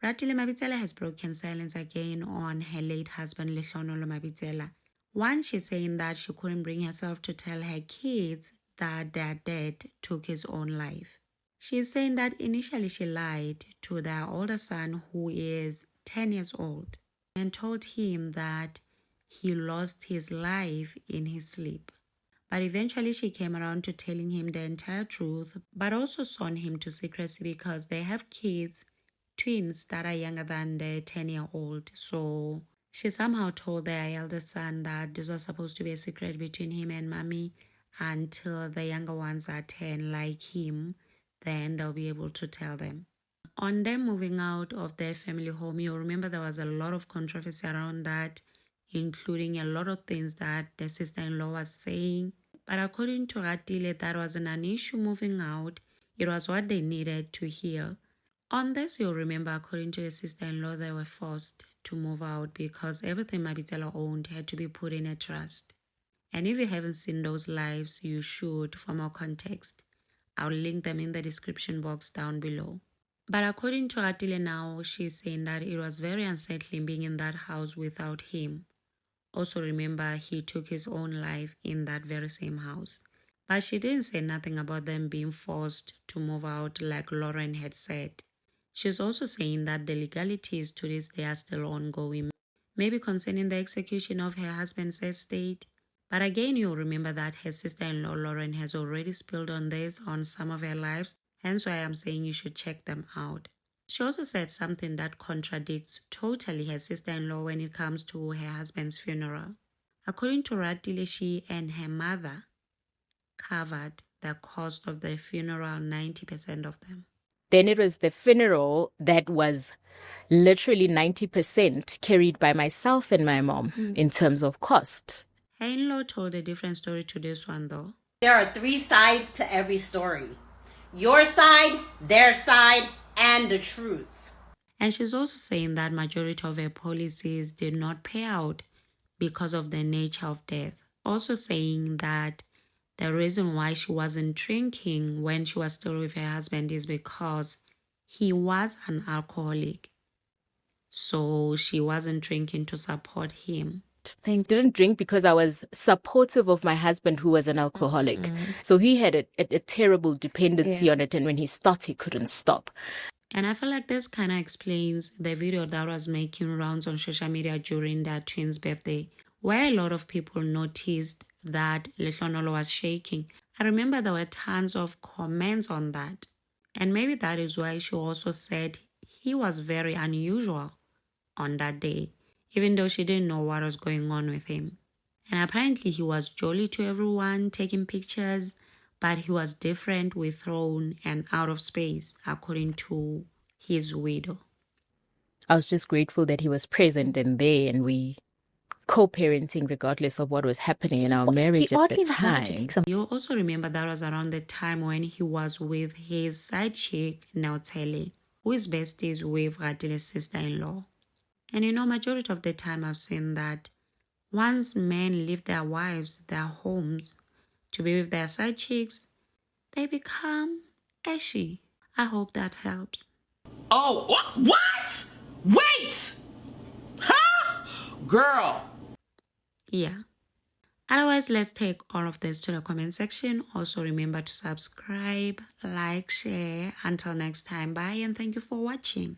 Ratile Mabitsela has broken silence again on her late husband Lehlohonolo Mabitsela. One, she's saying that she couldn't bring herself to tell her kids that their dad took his own life. She's saying that initially she lied to their older son, who is 10 years old, and told him that he lost his life in his sleep. But eventually she came around to telling him the entire truth, but also sworn him to secrecy because they have kids, twins that are younger than the 10-year-old. So she somehow told their eldest son that this was supposed to be a secret between him and mommy until the younger ones are 10 like him, then they'll be able to tell them. On them moving out of their family home, you'll remember there was a lot of controversy around that, including a lot of things that the sister-in-law was saying. But according to Ratile, that wasn't an issue moving out. It was what they needed to heal. On this, you'll remember, according to the sister-in-law, they were forced to move out because everything Mabitsela owned had to be put in a trust. And if you haven't seen those lives, you should for more context. I'll link them in the description box down below. But according to Ratile now, she's saying that it was very unsettling being in that house without him. Also remember, he took his own life in that very same house. But she didn't say nothing about them being forced to move out like Lauren had said. She's also saying that the legalities to this day are still ongoing, maybe concerning the execution of her husband's estate. But again, you'll remember that her sister-in-law Lauren has already spilled on this on some of her lives, hence why I'm saying you should check them out. She also said something that contradicts totally her sister-in-law when it comes to her husband's funeral. According to Ratile, she and her mother covered the cost of the funeral, 90% of them. Then it was the funeral that was literally 90% carried by myself and my mom in terms of cost. Her in-law told a different story to this one though. There are 3 sides to every story. Your side, their side, and the truth. And she's also saying that majority of her policies did not pay out because of the nature of death. Also saying that the reason why she wasn't drinking when she was still with her husband is because he was an alcoholic. So she wasn't drinking to support him. I didn't drink because I was supportive of my husband, who was an alcoholic. So he had a terrible dependency on it, and when he started, he couldn't stop. And I feel like this kind of explains the video that was making rounds on social media during their twins' birthday, where a lot of people noticed that Lehlohonolo was shaking. I remember there were tons of comments on that. And maybe that is why she also said he was very unusual on that day, even though she didn't know what was going on with him. And apparently he was jolly to everyone, taking pictures, but he was different, withdrawn, and out of space, according to his widow. I was just grateful that he was present and there, and we co-parenting regardless of what was happening in our marriage at the time. You also remember that was around the time when he was with his side chick, Nautele, who is besties with Ratile's sister-in-law. And you know, majority of the time I've seen that once men leave their wives, their homes, to be with their side chicks, they become ashy. I hope that helps. Oh, what? Wait! Huh? Girl. Yeah. Otherwise, let's take all of this to the comment section. Also, remember to subscribe, like, share. Until next time, bye and thank you for watching.